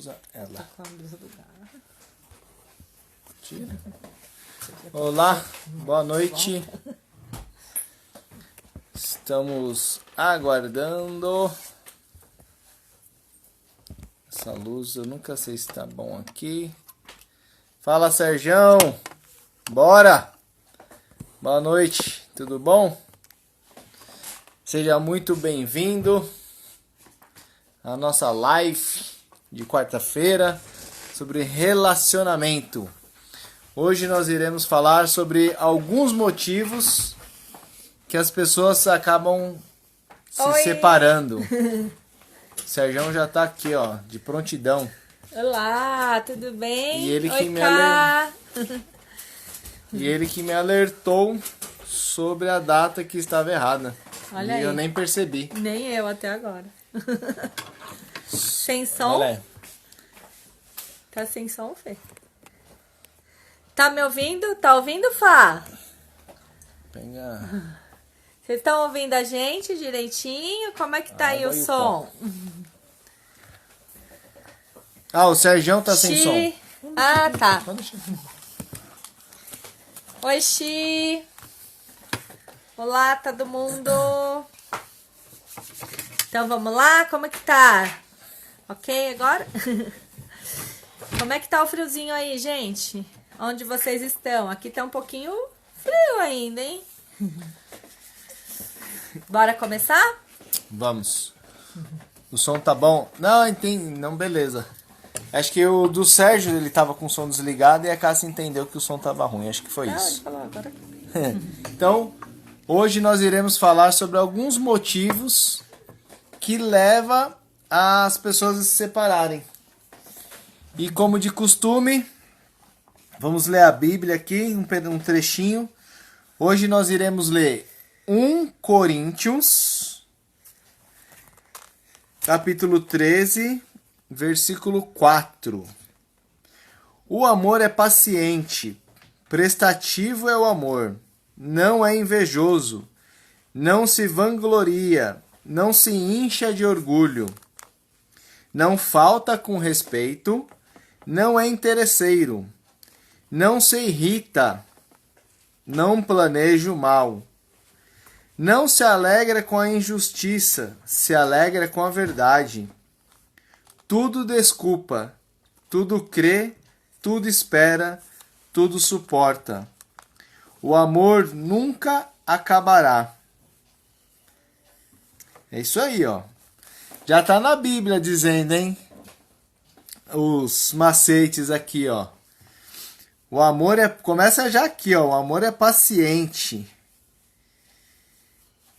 blusa, ela. Tá com a blusa do gato. Tira. Olá, boa noite. Estamos aguardando. Essa luz eu nunca sei se tá bom aqui. Fala, Serjão. Bora. Boa noite, tudo bom? Seja muito bem-vindo à nossa live de quarta-feira sobre relacionamento. Hoje nós iremos falar sobre alguns motivos que as pessoas acabam se separando. O Serjão já tá aqui, ó, de prontidão. Olá, tudo bem? E ele que Oi, me Cá. E ele que me alertou sobre a data que estava errada. Olha e aí. eu nem percebi. Nem eu até agora. Sem som? Olha aí. Tá sem som, Fê? Tá me ouvindo? Tá ouvindo, Fá? Pega. Vocês estão ouvindo a gente direitinho? Como é que tá aí o Água e o som? Ah, o Serjão tá sem Xi. som. Ah, tá. Pode deixar. Oi, Xi. Olá, todo mundo. Então, vamos lá? Como é que tá? Ok agora? Como é que tá o friozinho aí, gente? Onde vocês estão? Aqui tá um pouquinho frio ainda, hein? Bora começar? Vamos. O som tá bom? Não, entendi. Não, beleza. Acho que o do Sérgio, ele tava com o som desligado e a Cássia entendeu que o som tava ruim. Acho que foi Não, ele isso. falou agora. Então, hoje nós iremos falar sobre alguns motivos que levam as pessoas a se separarem. E como de costume, vamos ler a Bíblia aqui, um trechinho. Hoje nós iremos ler 1 Coríntios, capítulo 13, versículo 4. O amor é paciente, prestativo é o amor, não é invejoso, não se vangloria, não se incha de orgulho, não falta com respeito, não é interesseiro, não se irrita, não planeja o mal, não se alegra com a injustiça, se alegra com a verdade. Tudo desculpa, tudo crê, tudo espera, tudo suporta. O amor nunca acabará. É isso aí, ó. Já tá na Bíblia dizendo, hein? Os macetes aqui, ó. O amor é... Começa já aqui, ó. O amor é paciente.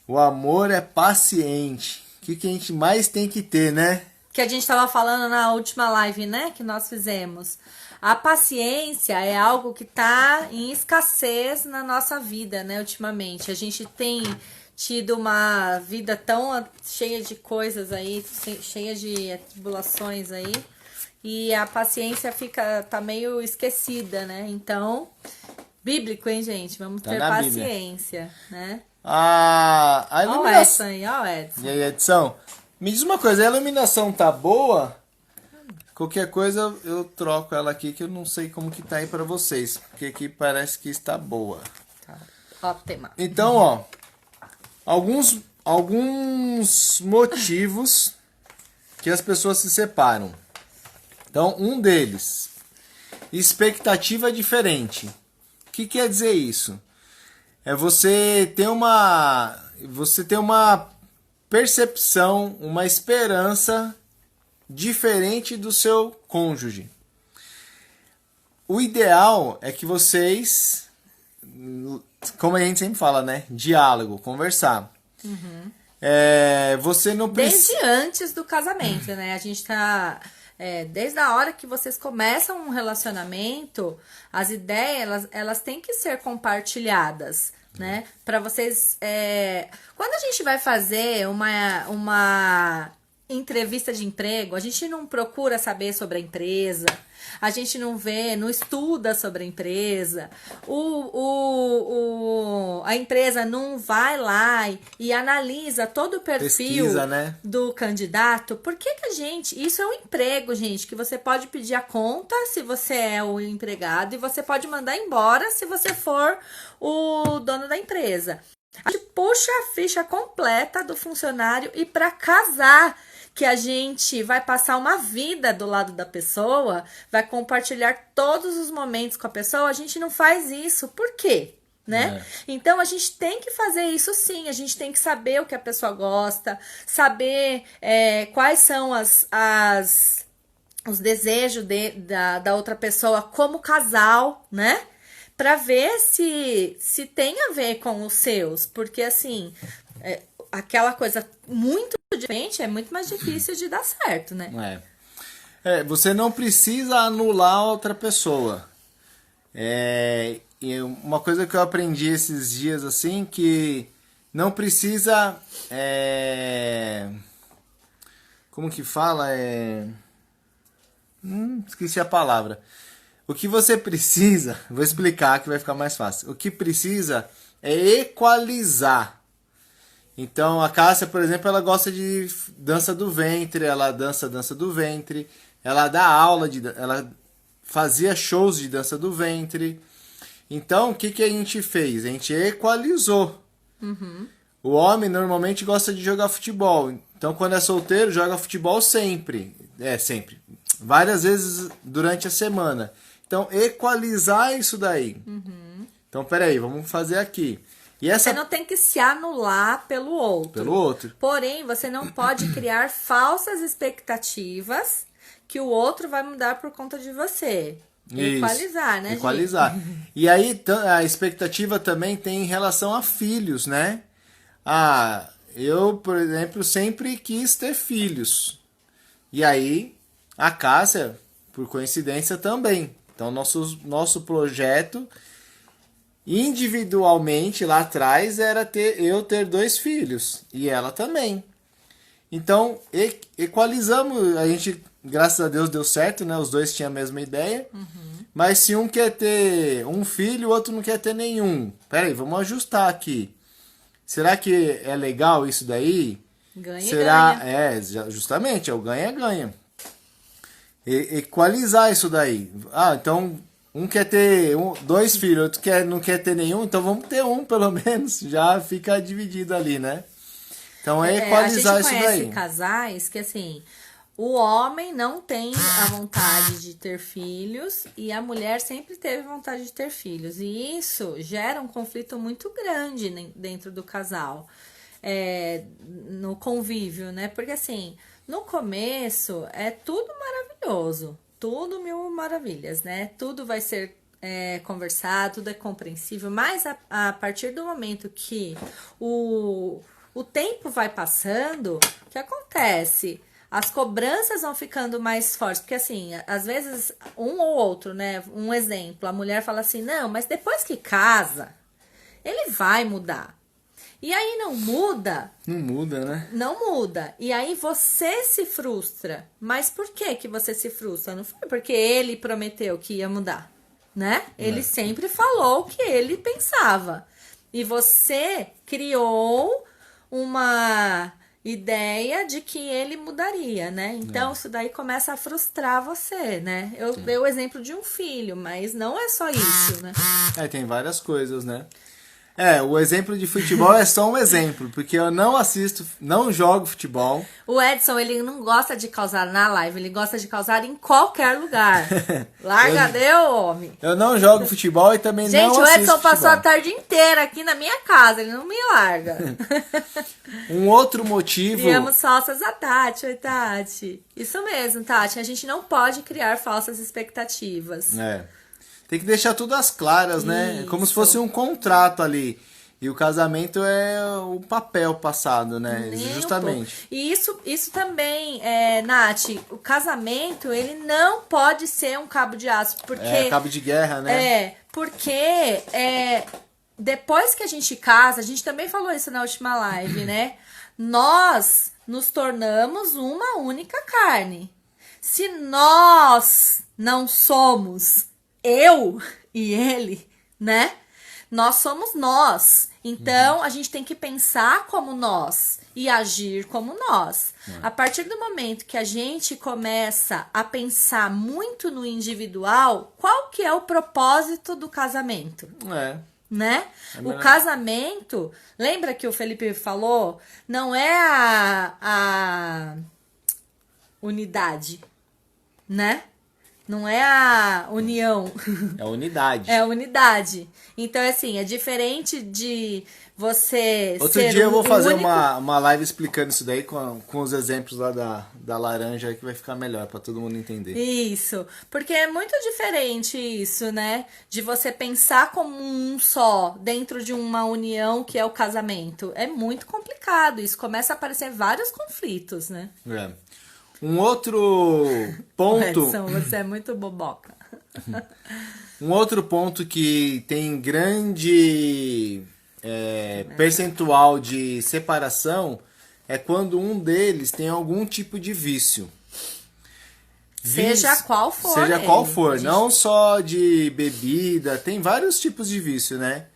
O amor é paciente. O que a gente mais tem que ter, né? Que a gente tava falando na última live, né? Que nós fizemos. A paciência é algo que tá em escassez na nossa vida, né? Ultimamente. A gente tem tido uma vida tão cheia de coisas aí, cheia de atribulações aí. E a paciência tá meio esquecida, né? Então, bíblico, hein, gente? Vamos Tá ter na paciência, né? A Ó o iluminação... Edson aí, ó o Edson. E aí, Edson? Me diz uma coisa, a iluminação tá boa? Qualquer coisa eu troco ela aqui, que eu não sei como que tá aí pra vocês. Porque aqui parece que está boa. Tá. Ótima. Então, ó, alguns motivos que as pessoas se separam. Então, um deles, expectativa diferente. O que quer dizer isso? É você ter uma percepção, uma esperança diferente do seu cônjuge. O ideal é que vocês, como a gente sempre fala, né? Diálogo, conversar. Uhum. Você não precisa... Desde antes do casamento, né? A gente tá... desde a hora que vocês começam um relacionamento, as ideias, elas têm que ser compartilhadas, né? Para vocês... quando a gente vai fazer uma entrevista de emprego, a gente não procura saber sobre a empresa, a gente não estuda sobre a empresa. a empresa não vai lá e analisa todo o perfil Pesquisa, né? do candidato, por que a gente... Isso é um emprego, gente, que você pode pedir a conta se você é o empregado e você pode mandar embora se você for o dono da empresa. A gente puxa a ficha completa do funcionário e para casar, que a gente vai passar uma vida do lado da pessoa, vai compartilhar todos os momentos com a pessoa, a gente não faz isso. Por quê? Né? Então, a gente tem que fazer isso sim, a gente tem que saber o que a pessoa gosta, saber quais são os desejos da outra pessoa como casal, né? Pra ver se tem a ver com os seus, porque assim, aquela coisa muito diferente é muito mais difícil de dar certo, né? Você não precisa anular a outra pessoa. E uma coisa que eu aprendi esses dias, assim, que não precisa... como que fala? Esqueci a palavra. O que você precisa... Vou explicar que vai ficar mais fácil. O que precisa é equalizar. Então, a Cássia, por exemplo, ela gosta de dança do ventre, ela dança do ventre, ela dá aula, ela fazia shows de dança do ventre. Então, o que a gente fez? A gente equalizou. O homem normalmente gosta de jogar futebol. Então, quando é solteiro, joga futebol sempre. Sempre. Várias vezes durante a semana. Então, equalizar isso daí. Então, peraí, vamos fazer aqui. Você não tem que se anular pelo outro. Porém, você não pode criar falsas expectativas que o outro vai mudar por conta de você. Equalizar, né, equalizar. Gente? E aí, a expectativa também tem em relação a filhos, né? Eu, por exemplo, sempre quis ter filhos. E aí, a Cássia, por coincidência, também. Então, nosso projeto... individualmente lá atrás era eu ter 2 filhos e ela também. Então equalizamos, a gente, graças a Deus, deu certo, né? Os dois tinham a mesma ideia. Mas se um quer ter um filho, o outro não quer ter nenhum. Peraí, vamos ajustar aqui. Será que é legal isso daí? Ganha. Justamente, é o ganha-ganha. Equalizar isso daí. Então um quer ter 2 filhos, outro não quer ter nenhum, então vamos ter um pelo menos, já fica dividido ali, né? Então equalizar isso daí. A gente conhece casais que assim, o homem não tem a vontade de ter filhos e a mulher sempre teve vontade de ter filhos. E isso gera um conflito muito grande dentro do casal, no convívio, né? Porque assim, no começo é tudo maravilhoso. Tudo mil maravilhas, né? Tudo vai ser conversado, tudo é compreensível, mas a partir do momento que o tempo vai passando, o que acontece? As cobranças vão ficando mais fortes, porque assim, às vezes um ou outro, né? Um exemplo, a mulher fala assim, não, mas depois que casa, ele vai mudar. E aí não muda. Não muda, né? Não muda. E aí você se frustra. Mas por que você se frustra? Não foi porque ele prometeu que ia mudar, né? Ele sempre falou o que ele pensava. E você criou uma ideia de que ele mudaria, né? Então isso daí começa a frustrar você, né? Eu dei o exemplo de um filho, mas não é só isso, né? Tem várias coisas, né? O exemplo de futebol é só um exemplo, porque eu não assisto, não jogo futebol. O Edson, ele não gosta de causar na live, ele gosta de causar em qualquer lugar. Larga, deu, homem. Eu não jogo futebol e também não assisto futebol. Gente, o Edson futebol. passou a tarde inteira aqui na minha casa, ele não me larga. Um outro motivo... Criamos falsas a Tati, oi Tati. Isso mesmo, Tati, a gente não pode criar falsas expectativas. Tem que deixar tudo às claras, né? Isso. Como se fosse um contrato ali. E o casamento é o papel passado, né? Justamente. E isso também, Nath, o casamento, ele não pode ser um cabo de aço. Porque, cabo de guerra, né? Porque depois que a gente casa, a gente também falou isso na última live, né? Nós nos tornamos uma única carne. Se nós não somos eu e ele, né? nós somos nós. Então, a gente tem que pensar como nós e agir como nós. A partir do momento que a gente começa a pensar muito no individual, qual que é o propósito do casamento? Né? O casamento, lembra que o Felipe falou? Não é a unidade, né? Não é a união. É a unidade. É a unidade. Então, assim, é diferente de você Outro ser dia eu vou fazer único. uma live explicando isso daí com os exemplos lá da laranja que vai ficar melhor para todo mundo entender. Isso, porque é muito diferente isso, né? De você pensar como um só dentro de uma união que é o casamento. É muito complicado. Isso começa a aparecer vários conflitos, né? Um outro ponto... Edson, você é muito boboca. Um outro ponto que tem grande percentual de separação é quando um deles tem algum tipo de vício. Seja qual for. Seja qual for, não só de bebida, tem vários tipos de vício, né?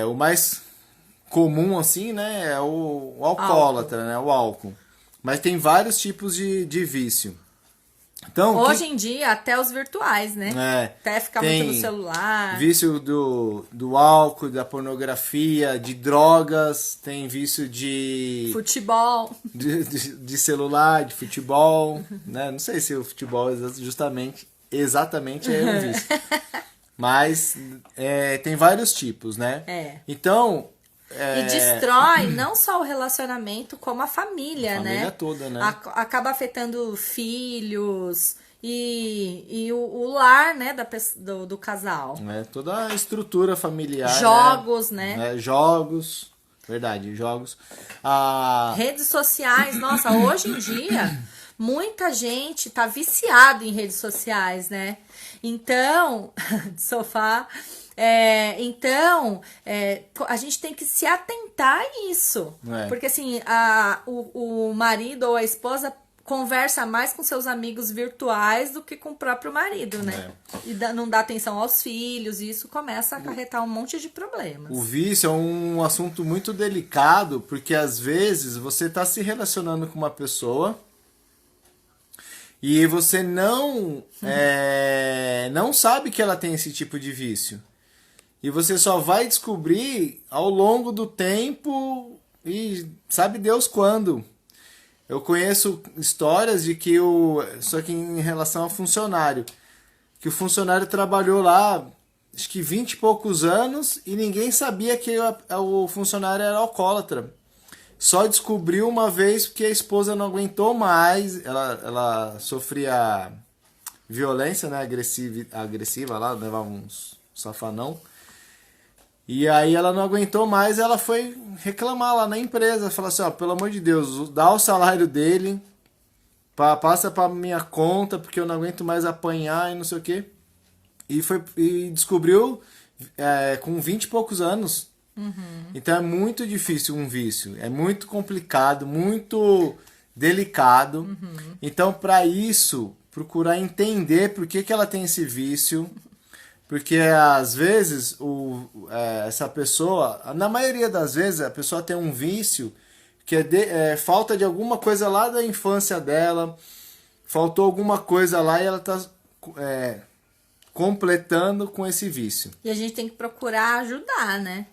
O mais comum, assim, né, é o alcoólatra, né? O álcool. Mas tem vários tipos de vício. Então, hoje em dia, até os virtuais, né? Até ficar muito no celular. Vício do álcool, da pornografia, de drogas, tem vício de... futebol. De celular, de futebol, né? Não sei se o futebol exatamente é um vício. Mas tem vários tipos, né? Então... E destrói não só o relacionamento, como a família, né? A família toda, né? Acaba afetando filhos e o lar, né, do casal. Toda a estrutura familiar. Jogos, né? Jogos, verdade, jogos. Redes sociais, nossa, hoje em dia, muita gente tá viciado em redes sociais, né? Então, de sofá... a gente tem que se atentar a isso. Porque assim, o marido ou a esposa conversa mais com seus amigos virtuais do que com o próprio marido, né? E não dá atenção aos filhos, e isso começa a acarretar um monte de problemas. O vício é um assunto muito delicado, porque às vezes você está se relacionando com uma pessoa e você não sabe que ela tem esse tipo de vício. E você só vai descobrir ao longo do tempo e sabe Deus quando. Eu conheço histórias de que só que em relação ao funcionário, que o funcionário trabalhou lá, acho que 20 e poucos anos e ninguém sabia que o funcionário era alcoólatra. Só descobriu uma vez porque a esposa não aguentou mais, ela sofria violência, né, agressiva lá, levava uns safanão. E aí ela não aguentou mais, ela foi reclamar lá na empresa, falou assim, pelo amor de Deus, dá o salário dele, passa pra minha conta, porque eu não aguento mais apanhar e não sei o quê. E descobriu com 20 e poucos anos. Então é muito difícil um vício, é muito complicado, muito delicado. Então, para isso, procurar entender por que ela tem esse vício. Porque às vezes essa pessoa, na maioria das vezes, a pessoa tem um vício que é falta de alguma coisa lá da infância dela, faltou alguma coisa lá e ela está completando com esse vício. E a gente tem que procurar ajudar, né?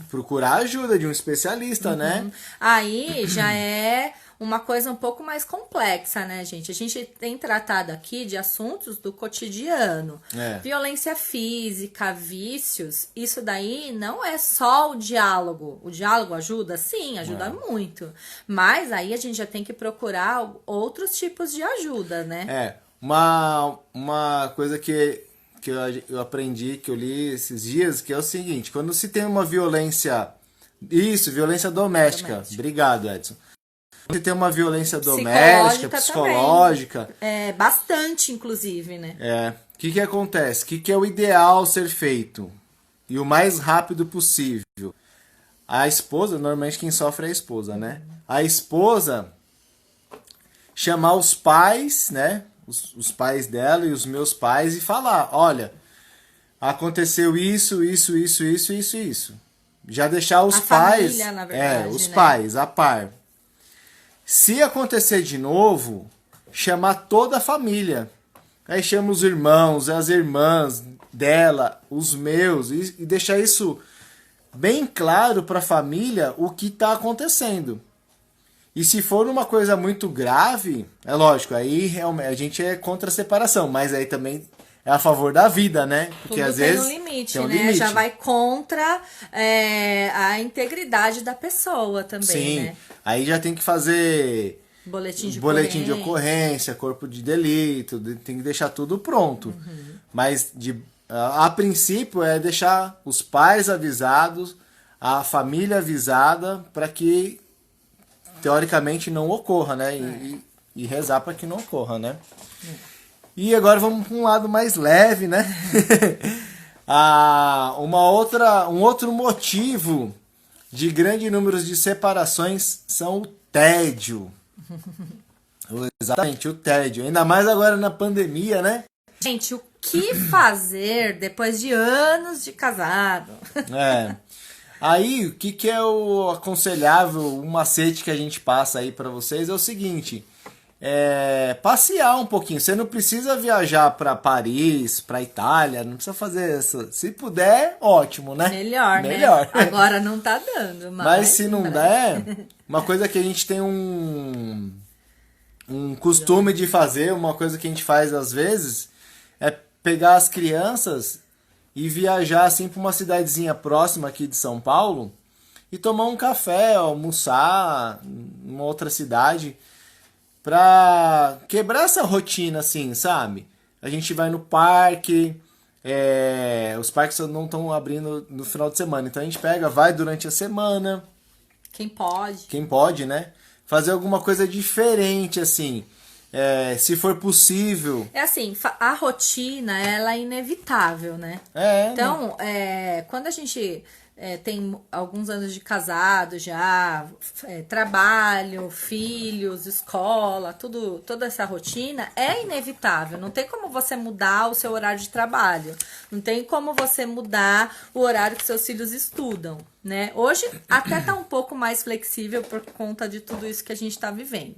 Procurar ajuda de um especialista, né? Aí já é uma coisa um pouco mais complexa, né, gente? A gente tem tratado aqui de assuntos do cotidiano. Violência física, vícios, isso daí não é só o diálogo. O diálogo ajuda? Sim, ajuda muito. Mas aí a gente já tem que procurar outros tipos de ajuda, né? Uma coisa que eu aprendi, que eu li esses dias, que é o seguinte, quando se tem uma violência... Isso, violência doméstica. Obrigado, Edson. Você tem uma violência doméstica, psicológica. Bastante, inclusive, né? O que acontece? O que é o ideal ser feito? E o mais rápido possível. A esposa, normalmente quem sofre é a esposa, né? A esposa chamar os pais, né? Os pais dela e os meus pais e falar, olha, aconteceu isso. Já deixar os A pais, família, na verdade, os né? pais a par. Se acontecer de novo, chamar toda a família. Aí chama os irmãos, as irmãs dela, os meus, e deixar isso bem claro para a família o que está acontecendo. E se for uma coisa muito grave, é lógico, aí realmente a gente é contra a separação, mas aí também é a favor da vida, né? Porque Tudo às tem vezes um limite, tem um né? limite. Já vai contra a integridade da pessoa também, Sim, né? aí já tem que fazer Boletim de ocorrência, corpo de delito, tem que deixar tudo pronto. Mas a princípio é deixar os pais avisados, a família avisada, para que teoricamente não ocorra, né? E rezar para que não ocorra, né? E agora vamos para um lado mais leve, né? Um outro motivo de grande número de separações são o tédio. Exatamente, o tédio. Ainda mais agora na pandemia, né? Gente, o que fazer depois de anos de casado? Aí, o que é o aconselhável, o macete que a gente passa aí pra vocês é o seguinte: passear um pouquinho. Você não precisa viajar pra Paris, pra Itália, não precisa fazer isso. Se puder, ótimo, né? Melhor, né? Agora não tá dando, mas se não der, uma coisa que a gente tem um costume de fazer, uma coisa que a gente faz às vezes, é pegar as crianças e viajar assim para uma cidadezinha próxima aqui de São Paulo e tomar um café, almoçar em uma outra cidade, pra quebrar essa rotina assim, sabe? A gente vai no parque, os parques não estão abrindo no final de semana, então a gente vai durante a semana. Quem pode. Quem pode, né? Fazer alguma coisa diferente, assim. Se for possível. É assim, a rotina, ela é inevitável, né? Então, quando a gente tem alguns anos de casado já, trabalho, filhos, escola, toda essa rotina é inevitável. Não tem como você mudar o seu horário de trabalho. Não tem como você mudar o horário que seus filhos estudam, né? Hoje até tá um pouco mais flexível por conta de tudo isso que a gente tá vivendo.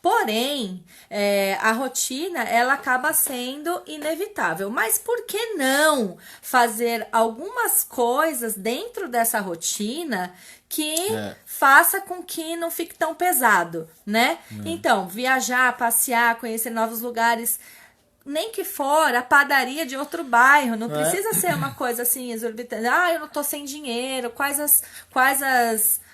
Porém, a rotina, ela acaba sendo inevitável. Mas por que não fazer algumas coisas dentro dessa rotina que faça com que não fique tão pesado, né? Então, viajar, passear, conhecer novos lugares, nem que for a padaria de outro bairro, não precisa ser uma coisa assim exorbitante. Eu não tô sem dinheiro, quais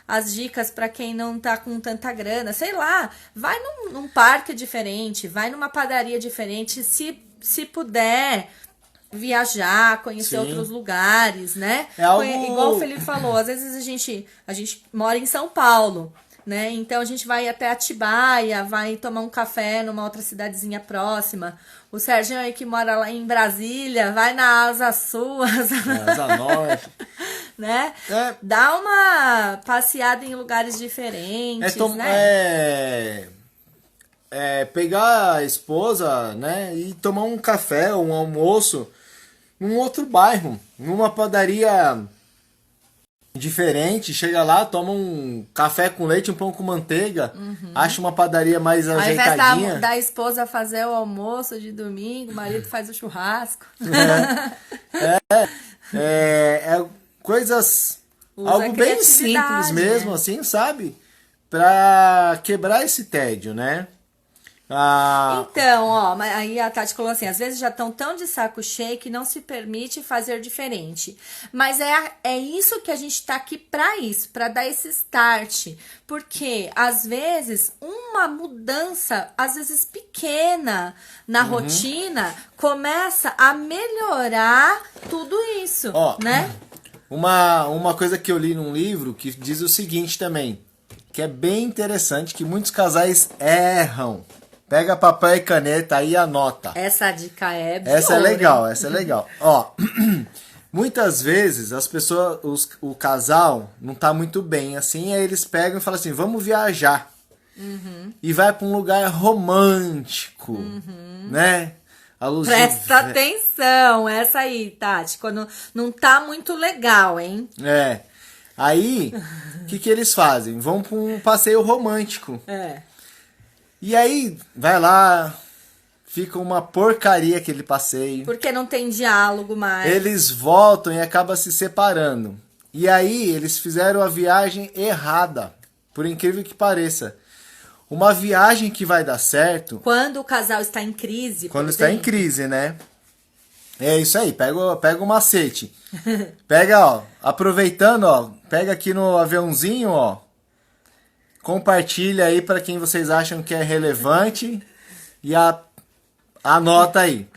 as dicas para quem não tá com tanta grana, sei lá, vai num parque diferente, vai numa padaria diferente, se puder viajar, conhecer outros lugares, né? Igual o Felipe falou, às vezes a gente mora em São Paulo, né? Então a gente vai até Atibaia, vai tomar um café numa outra cidadezinha próxima. O Serginho aí que mora lá em Brasília, vai na Asa Sul, Asa Norte. Né? Dá uma passeada em lugares diferentes, né? Pegar a esposa, né, e tomar um café, um almoço num outro bairro, numa padaria diferente, chega lá, toma um café com leite, um pão com manteiga, acha uma padaria mais ajeitadinha. Ao invés da esposa fazer o almoço de domingo, o marido faz o churrasco. Coisas, algo bem simples mesmo, assim, sabe? Pra quebrar esse tédio, né? Então, aí a Tati falou assim, às vezes já estão tão de saco cheio que não se permite fazer diferente. Mas é isso que a gente tá aqui pra isso, pra dar esse start. Porque, às vezes, uma mudança, às vezes pequena, na rotina, começa a melhorar tudo isso, né? Uma coisa que eu li num livro que diz o seguinte também, que é bem interessante, que muitos casais erram. Pega papel e caneta aí e anota. Essa dica é boa. Essa é legal. Muitas vezes as pessoas, o casal não tá muito bem assim, aí eles pegam e falam assim, vamos viajar. E vai para um lugar romântico, né? A luz Presta atenção, essa aí, Tati, quando não tá muito legal, hein? É. Aí, o que eles fazem? Vão para um passeio romântico. É. E aí, vai lá, fica uma porcaria aquele passeio. Porque não tem diálogo mais. Eles voltam e acabam se separando. E aí, eles fizeram a viagem errada, por incrível que pareça. Uma viagem que vai dar certo... Quando o casal está em crise, Quando por está em exemplo. crise, né? É isso aí, pega o macete. Pega, ó, aproveitando, ó, pega aqui no aviãozinho, ó. Compartilha aí para quem vocês acham que é relevante e anota aí.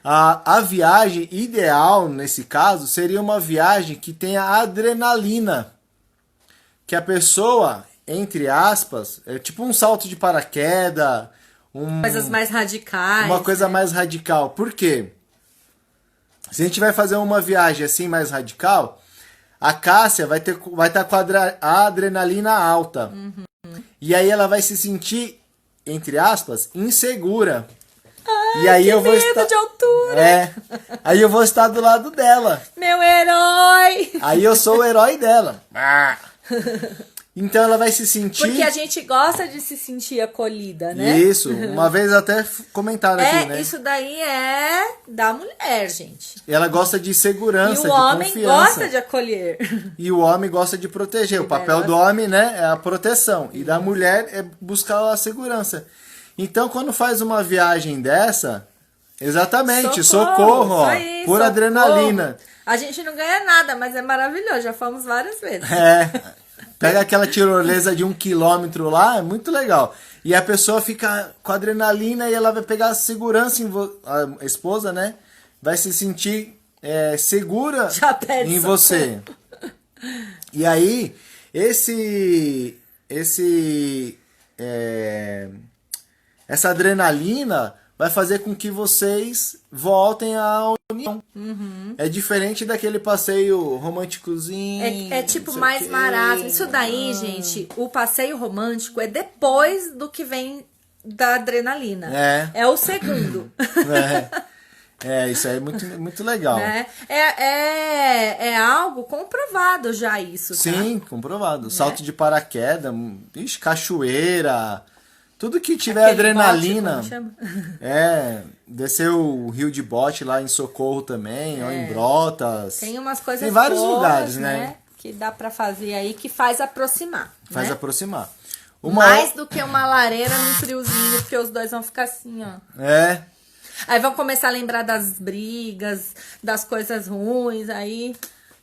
A viagem ideal, nesse caso, seria uma viagem que tenha adrenalina. Que a pessoa, entre aspas, é tipo um salto de paraquedas, Coisas mais radicais. uma coisa mais radical. Por quê? Se a gente vai fazer uma viagem assim mais radical, a Cássia vai estar com a adrenalina alta. E aí ela vai se sentir, entre aspas, insegura. Ai, e aí que eu vou medo estar de altura. É. Aí eu vou estar do lado dela. Meu herói! Aí eu sou o herói dela. Então ela vai se sentir... Porque a gente gosta de se sentir acolhida, né? Isso, uma vez até comentaram aqui, né? Isso daí é da mulher, gente. Ela gosta de segurança, E de o homem confiança. gosta de acolher. E o homem gosta de proteger. O papel do homem, né, é a proteção. E da mulher é buscar a segurança. Então, quando faz uma viagem dessa, exatamente, socorro ó, isso aí, por adrenalina. A gente não ganha nada, mas é maravilhoso. Já fomos várias vezes. Pega aquela tirolesa de 1 quilômetro lá, é muito legal. E a pessoa fica com adrenalina e ela vai pegar segurança a esposa, né? Vai se sentir segura em você. E aí, essa adrenalina vai fazer com que vocês voltem à união. É diferente daquele passeio românticozinho. É tipo mais marasmo. Isso daí, gente, o passeio romântico é depois do que vem da adrenalina. É o segundo. Isso aí é muito, muito legal. É algo comprovado já isso, tá? Sim, comprovado. Salto de paraquedas, cachoeira... Tudo que tiver aquele adrenalina. bote, como chama? Descer o rio de bote lá em Socorro também, ou em Brotas. Tem umas coisas Tem vários boas, lugares, né? Que dá pra fazer aí, que faz aproximar. Faz né? aproximar. Mais do que uma lareira num friozinho, porque os dois vão ficar assim, ó. Aí vão começar a lembrar das brigas, das coisas ruins, aí...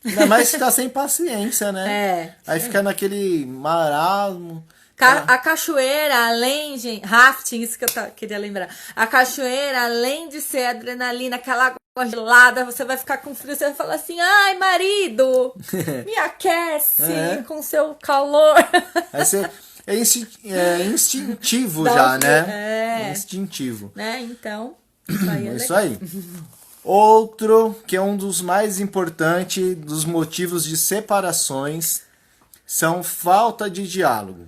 Ainda mais se tá sem paciência, né? Aí fica naquele marasmo... A cachoeira, além, gente, rafting, isso que eu queria lembrar. A cachoeira, além de ser adrenalina, aquela água gelada, você vai ficar com frio, você vai falar assim, ai, marido, me aquece com seu calor. É instintivo já, né? Instintivo. Né, então, isso aí é isso aí. Outro, que é um dos mais importantes dos motivos de separações, são falta de diálogo.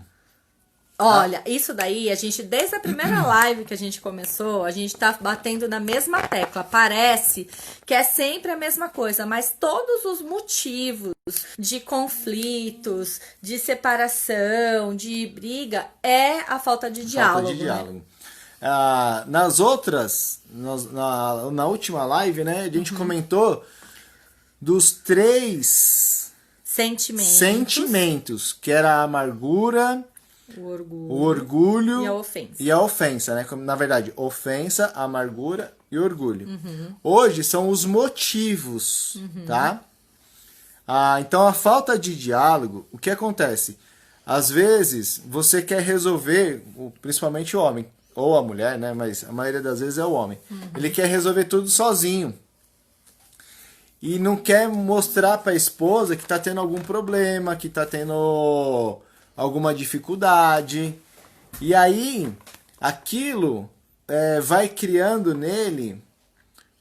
Olha, isso daí, a gente, desde a primeira live que a gente começou, a gente tá batendo na mesma tecla. Parece que é sempre a mesma coisa, mas todos os motivos de conflitos, de separação, de briga, é a falta de diálogo. Falta de diálogo. Né? Nas outras, na última live, né, a gente comentou dos 3 sentimentos, que era a amargura... O orgulho e a ofensa, né? Na verdade, ofensa, amargura e orgulho. Hoje são os motivos, tá? Então, a falta de diálogo, o que acontece? Às vezes, você quer resolver, principalmente o homem, ou a mulher, né? Mas a maioria das vezes é o homem. Ele quer resolver tudo sozinho. E não quer mostrar para a esposa que tá tendo algum problema, que tá tendo... alguma dificuldade, e aí aquilo vai criando nele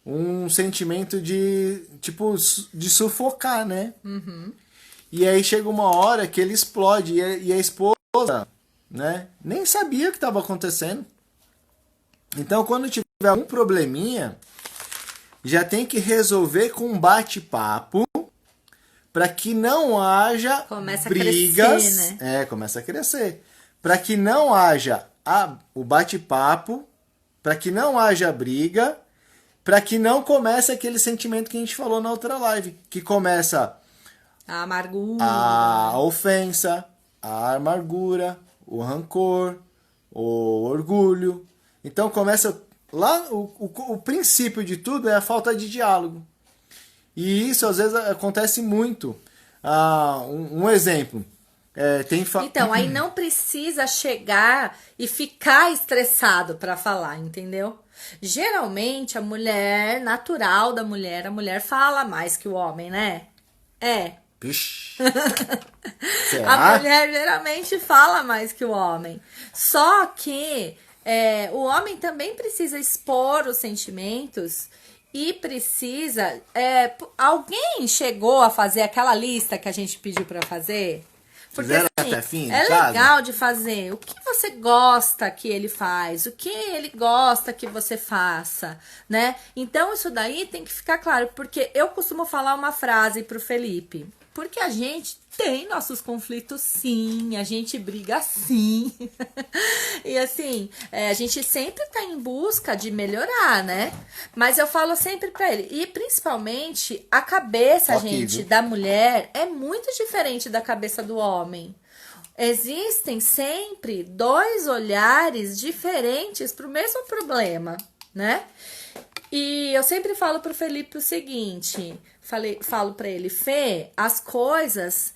um sentimento de tipo de sufocar, né? E aí chega uma hora que ele explode e a esposa, né, nem sabia o que estava acontecendo. Então quando tiver tiver algum probleminha, já tem que resolver com um bate-papo para que não haja Começa brigas. a crescer, né? Começa a crescer. Para que não haja o bate-papo, para que não haja briga, para que não comece aquele sentimento que a gente falou na outra live, que começa A amargura. a ofensa, a amargura, o rancor, o orgulho. Então começa lá, o princípio de tudo é a falta de diálogo. E isso às vezes acontece muito. Um exemplo. Então, aí não precisa chegar e ficar estressado pra falar, entendeu? Geralmente, a mulher, natural da mulher, a mulher fala mais que o homem, né? Pish. A Será? mulher geralmente fala mais que o homem. Só que o homem também precisa expor os sentimentos e precisa. Alguém chegou a fazer aquela lista que a gente pediu pra fazer? Porque Fizeram assim, até fim de é casa? legal de fazer. O que você gosta que ele faz? O que ele gosta que você faça, né? Então isso daí tem que ficar claro, porque eu costumo falar uma frase pro Felipe. Porque a gente tem nossos conflitos, sim, a gente briga, sim. E assim, a gente sempre tá em busca de melhorar, né? Mas eu falo sempre pra ele, e principalmente a cabeça, Ok, gente, viu? da mulher é muito diferente da cabeça do homem. Existem sempre dois olhares diferentes pro mesmo problema, né? E eu sempre falo pro Felipe o seguinte, falo pra ele, Fê, as coisas,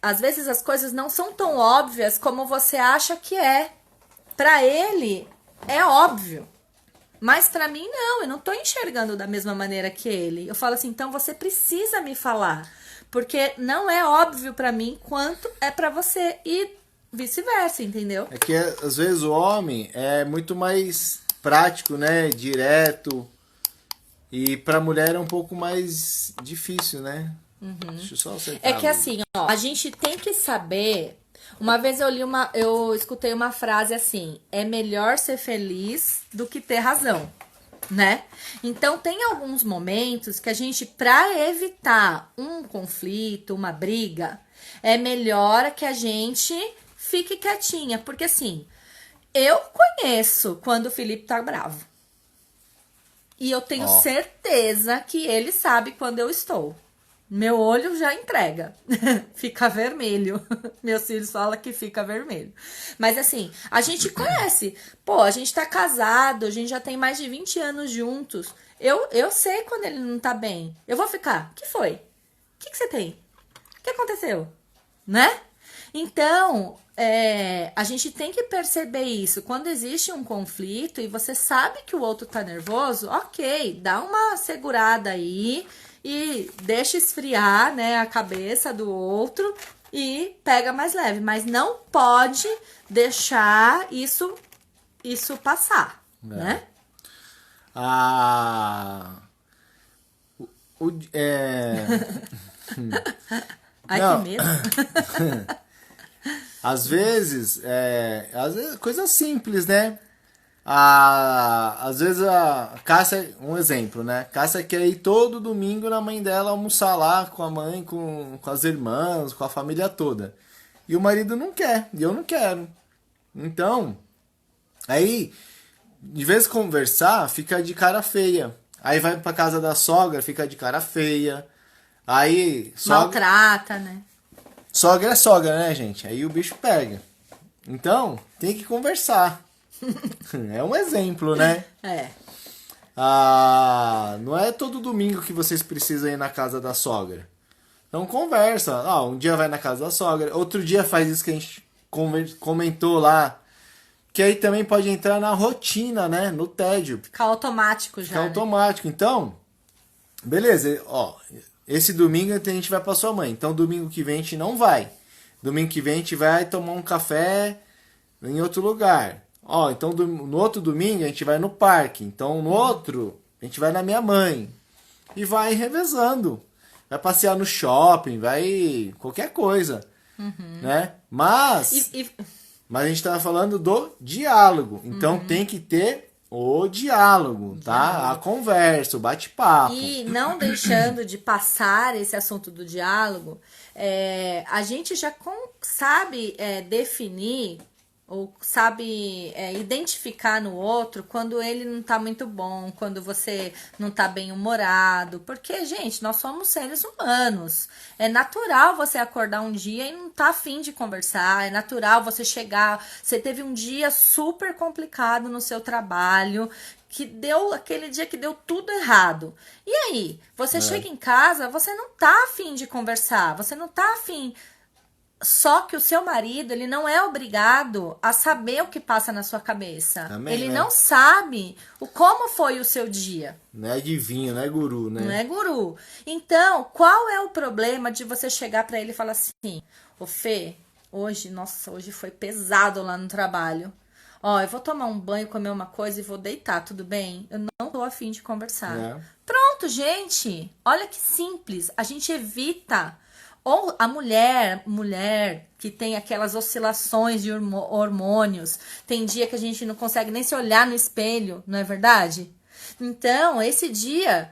às vezes as coisas não são tão óbvias como você acha que é. Pra ele, é óbvio. Mas pra mim, não, eu não tô enxergando da mesma maneira que ele. Eu falo assim, então você precisa me falar. Porque não é óbvio pra mim quanto é pra você. E vice-versa, entendeu? É que às vezes o homem é muito mais prático, né? Direto. E pra mulher é um pouco mais difícil, né? Deixa eu só acertar. É que assim, ó, a gente tem que saber. Uma vez eu escutei uma frase assim: é melhor ser feliz do que ter razão, né? Então tem alguns momentos que a gente, pra evitar um conflito, uma briga, é melhor que a gente fique quietinha, porque assim, eu conheço quando o Felipe tá bravo. E eu tenho certeza que ele sabe quando eu estou. Meu olho já entrega. Fica vermelho. Meus filhos falam que fica vermelho. Mas assim, a gente conhece. Pô, a gente tá casado, a gente já tem mais de 20 anos juntos. Eu sei quando ele não tá bem. Eu vou ficar. O que foi? O que você tem? O que aconteceu? Né? Então, a gente tem que perceber isso. Quando existe um conflito e você sabe que o outro tá nervoso, ok, dá uma segurada aí e deixa esfriar, né, a cabeça do outro e pega mais leve. Mas não pode deixar isso passar, né? Ai, Não. que medo. Às vezes, coisas simples, né? Às vezes a Cássia, um exemplo, né? Cássia quer ir todo domingo na mãe dela almoçar lá com a mãe, com as irmãs, com a família toda. E o marido não quer, e eu não quero. Então, aí, de vez em conversar, fica de cara feia. Aí vai pra casa da sogra, fica de cara feia. Aí, Maltrata, né? sogra é sogra, né, gente? Aí o bicho pega. Então, tem que conversar. É um exemplo, né? Não é todo domingo que vocês precisam ir na casa da sogra. Então conversa. Um dia vai na casa da sogra, outro dia faz isso que a gente comentou lá. Que aí também pode entrar na rotina, né? No tédio. Ficar automático já. Fica automático. Então, beleza, esse domingo a gente vai pra sua mãe. Então domingo que vem a gente não vai. Domingo que vem a gente vai tomar um café em outro lugar. Então no outro domingo a gente vai no parque. Então no outro a gente vai na minha mãe. E vai revezando. Vai passear no shopping, vai qualquer coisa. Né? Mas a gente estava falando do diálogo. Então tem que ter o diálogo, tá? A conversa, o bate-papo. E não deixando de passar esse assunto do diálogo, a gente já sabe definir ou sabe identificar no outro quando ele não tá muito bom, quando você não tá bem humorado, porque, gente, nós somos seres humanos. É natural você acordar um dia e não tá afim de conversar, é natural você chegar, você teve um dia super complicado no seu trabalho, que deu aquele dia que deu tudo errado. E aí, você chega em casa, você não tá afim de conversar, você não tá afim. Só que o seu marido, ele não é obrigado a saber o que passa na sua cabeça. Também, ele né? não sabe como foi o seu dia. Não é adivinho, não é guru, né? Não é guru. Então, qual é o problema de você chegar pra ele e falar assim: ô Fê, hoje foi pesado lá no trabalho. Ó, eu vou tomar um banho, comer uma coisa e vou deitar, tudo bem? Eu não tô afim de conversar. Pronto, gente. Olha que simples. A gente evita. Ou a mulher que tem aquelas oscilações de hormônios, tem dia que a gente não consegue nem se olhar no espelho, não é verdade? Então, esse dia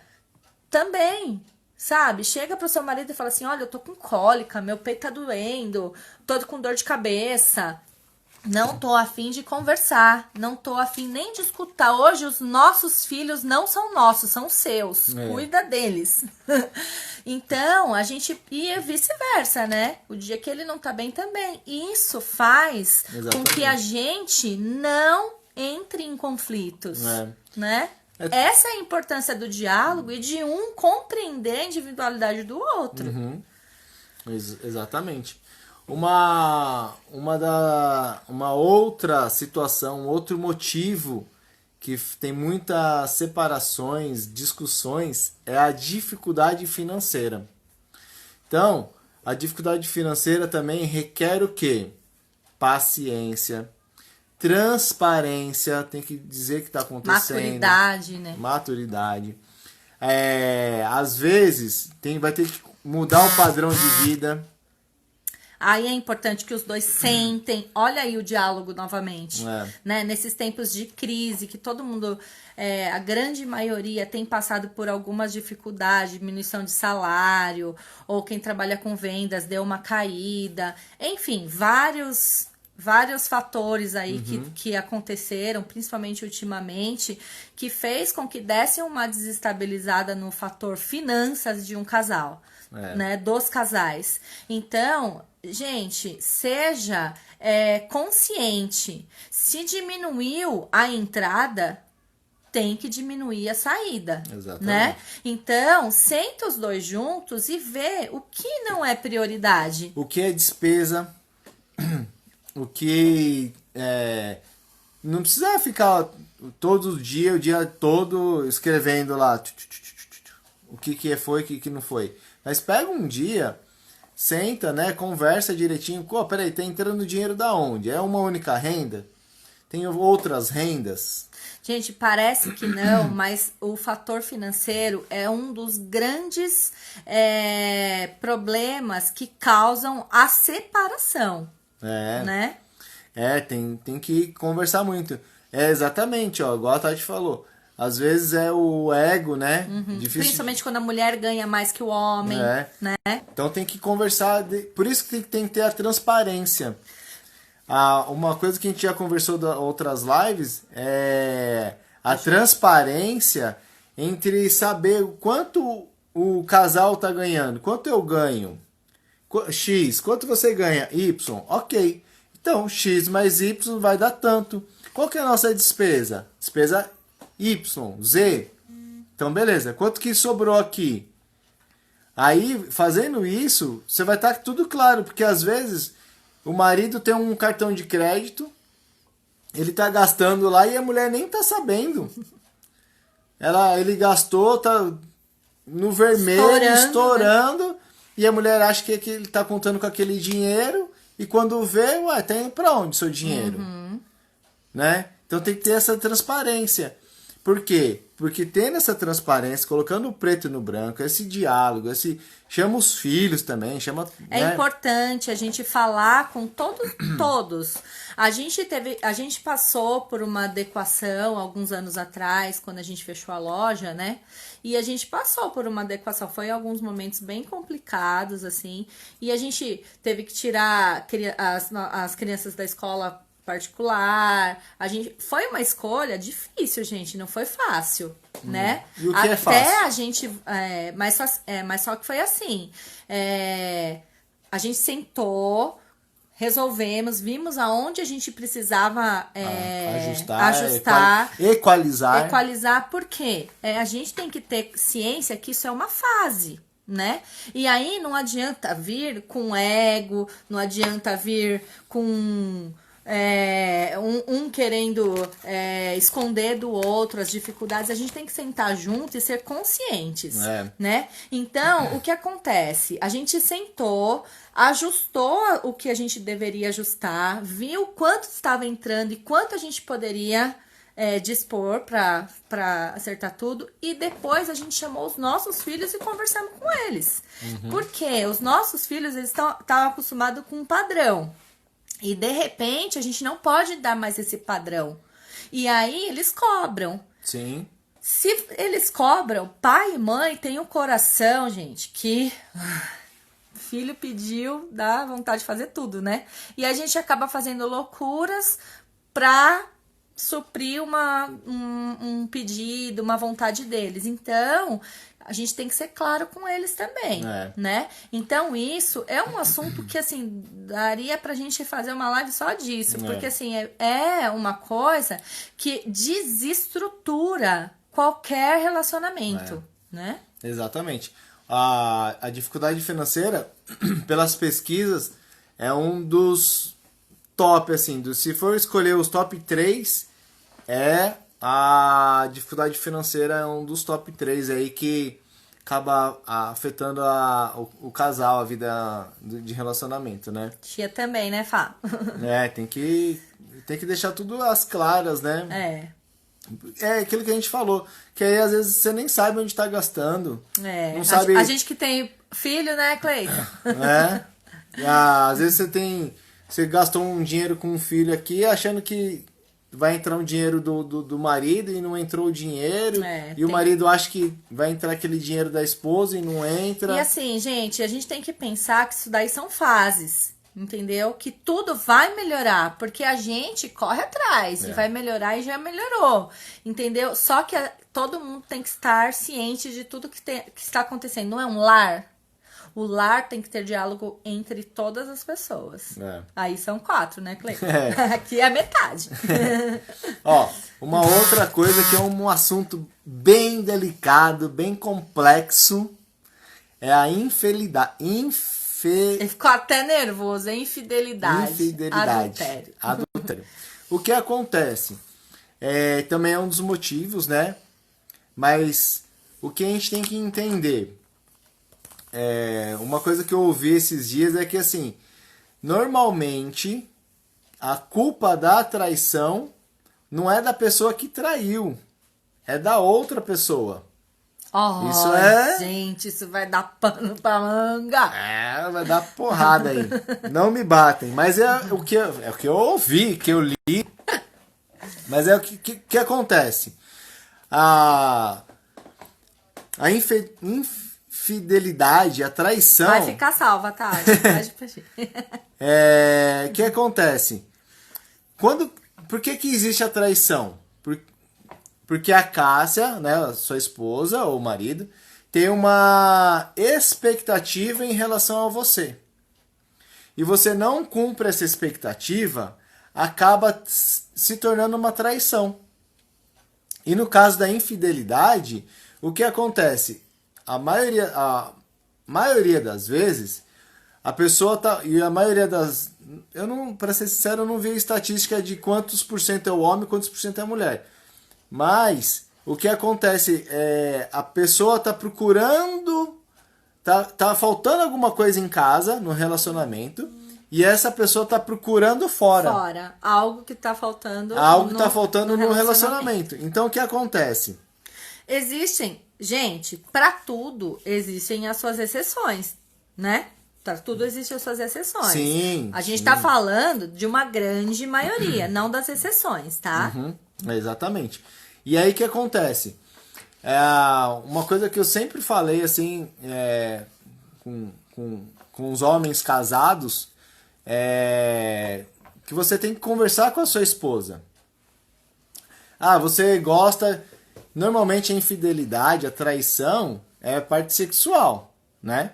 também, sabe? Chega pro seu marido e fala assim: olha, eu tô com cólica, meu peito tá doendo, tô com dor de cabeça. Não tô afim de conversar, não tô afim nem de escutar. Hoje os nossos filhos não são nossos, são seus. Cuida deles. Então, a gente ia vice-versa, né? O dia que ele não tá bem também. Isso faz com que a gente não entre em conflitos, né? Essa é a importância do diálogo e de um compreender a individualidade do outro. Exatamente. Uma outra situação, outro motivo que tem muitas separações, discussões, é a dificuldade financeira. Então, a dificuldade financeira também requer o quê? Paciência, transparência, tem que dizer o que está acontecendo. Maturidade, né? Maturidade. Às vezes, vai ter que mudar o padrão de vida. Aí é importante que os dois sentem, olha aí o diálogo novamente, né? Nesses tempos de crise, que todo mundo, a grande maioria tem passado por algumas dificuldades, diminuição de salário, ou quem trabalha com vendas deu uma caída, enfim, vários fatores aí que aconteceram, principalmente ultimamente, que fez com que desse uma desestabilizada no fator finanças de um casal, né, dos casais. Então, gente, seja consciente. Se diminuiu a entrada, tem que diminuir a saída. Exatamente. Né? Então, senta os dois juntos e vê o que não é prioridade. O que é despesa, o que não precisa ficar todo dia, o dia todo escrevendo lá o que foi, o que não foi. Mas pega um dia, senta, né, conversa direitinho. Pô, peraí, tá entrando dinheiro da onde? É uma única renda? Tem outras rendas? Gente, parece que não, mas o fator financeiro é um dos grandes problemas que causam a separação. Né? Tem que conversar muito. Exatamente, ó, igual a Tati falou. Às vezes é o ego, né? Difícil. Principalmente quando a mulher ganha mais que o homem, né? Então tem que conversar. Por isso que tem que ter a transparência. Uma coisa que a gente já conversou em outras lives é a transparência entre saber quanto o casal tá ganhando, quanto eu ganho. X, quanto você ganha? Y, ok. Então, X mais Y vai dar tanto. Qual que é a nossa despesa? Despesa Y, Z. Então, beleza. Quanto que sobrou aqui? Aí, fazendo isso, você vai estar tudo claro. Porque, às vezes, o marido tem um cartão de crédito, ele tá gastando lá e a mulher nem tá sabendo. Ele gastou, tá no vermelho, estourando, né? E a mulher acha que ele tá contando com aquele dinheiro e quando vê, tá indo pra onde seu dinheiro? Né? Então tem que ter essa transparência. Por quê? porque tendo essa transparência, colocando o preto no branco, esse diálogo, chama os filhos também, chama... É né? importante a gente falar com todos. A gente passou por uma adequação alguns anos atrás, quando a gente fechou a loja, né? E a gente passou por uma adequação, foi em alguns momentos bem complicados, assim, e a gente teve que tirar as crianças da escola particular. Foi uma escolha difícil, gente, não foi fácil, né? E o que é fácil? Até a gente, mas só que foi assim, a gente sentou, resolvemos, vimos aonde a gente precisava ajustar, equalizar, por quê? A gente tem que ter ciência que isso é uma fase, né? E aí não adianta vir com ego, não adianta vir com um querendo esconder do outro as dificuldades. A gente tem que sentar junto e ser conscientes, né? Então, o que acontece? A gente sentou, ajustou o que a gente deveria ajustar, viu quanto estava entrando e quanto a gente poderia dispor para acertar tudo, e depois a gente chamou os nossos filhos e conversamos com eles. Porque os nossos filhos, eles estavam acostumados com um padrão. E, de repente, a gente não pode dar mais esse padrão. E aí, eles cobram. Sim. Se eles cobram, pai e mãe tem um coração, gente, que... filho pediu, dá vontade de fazer tudo, né? E a gente acaba fazendo loucuras pra suprir um pedido, uma vontade deles. Então... a gente tem que ser claro com eles também, né? Então, isso é um assunto que, assim, daria pra gente fazer uma live só disso. Porque, assim, é uma coisa que desestrutura qualquer relacionamento, né? Exatamente. A dificuldade financeira, pelas pesquisas, é um dos top, assim, se for escolher os top 3, a dificuldade financeira é um dos top 3 aí que acaba afetando o casal, a vida de relacionamento, né? Tia também, né, Fá? Tem que deixar tudo às claras, né? É aquilo que a gente falou, que aí às vezes você nem sabe onde tá gastando. Não sabe... a gente que tem filho, né, Cleiton? Às vezes você gastou um dinheiro com um filho aqui achando que vai entrar um dinheiro do marido e não entrou o dinheiro. O marido acha que vai entrar aquele dinheiro da esposa e não entra. E assim, gente, a gente tem que pensar que isso daí são fases, entendeu? Que tudo vai melhorar, porque a gente corre atrás e vai melhorar e já melhorou, entendeu? Só que todo mundo tem que estar ciente de tudo que está acontecendo. Não é um lar? O lar tem que ter diálogo entre todas as pessoas. Aí são 4, né, Cleiton? Aqui é a metade. Ó, uma outra coisa que é um assunto bem delicado, bem complexo, é a infidelidade. Ficou até nervoso, é infidelidade. Adultério. O que acontece? Também é um dos motivos, né? Mas o que a gente tem que entender... uma coisa que eu ouvi esses dias é que, assim, normalmente a culpa da traição não é da pessoa que traiu, é da outra pessoa. Gente, isso vai dar pano pra manga. Vai dar porrada aí. Não me batem, mas é o que eu ouvi, que eu li. Mas é o que acontece. A infidelidade, a traição... Vai ficar salva, tá? O que acontece? Por que existe a traição? Porque a Cássia, né, sua esposa ou marido, tem uma expectativa em relação a você. E você não cumpre essa expectativa, acaba se tornando uma traição. E no caso da infidelidade, o que acontece? A maioria das vezes, a pessoa tá... E a maioria das... Para ser sincero, eu não vi estatística de quantos por cento é o homem e quantos por cento é a mulher. Mas, o que acontece é... A pessoa tá procurando... Tá faltando alguma coisa em casa, no relacionamento... E essa pessoa tá procurando fora. Algo que tá faltando... Algo que tá faltando no relacionamento. Então, o que acontece? existem, gente, para tudo existem as suas exceções, né? Para tudo existem as suas exceções. Sim. A gente sim. tá falando de uma grande maioria, não das exceções, tá? Exatamente. E aí o que acontece? Uma coisa que eu sempre falei assim, com os homens casados, que você tem que conversar com a sua esposa. Você gosta... Normalmente a infidelidade, a traição é a parte sexual, né?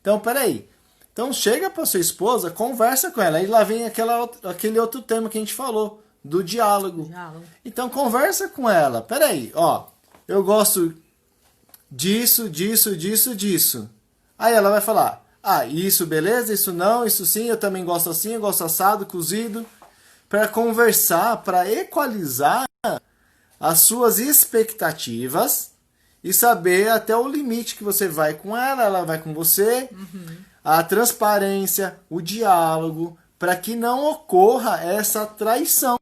Então, peraí. Então chega pra sua esposa, conversa com ela. Aí lá vem aquele outro tema que a gente falou, do diálogo. Então conversa com ela. Peraí, eu gosto disso, disso, disso, disso. Aí ela vai falar, isso beleza, isso não, isso sim, eu também gosto assim, eu gosto assado, cozido. Para conversar, para equalizar as suas expectativas e saber até o limite que você vai com ela vai com você. A transparência, o diálogo, para que não ocorra essa traição,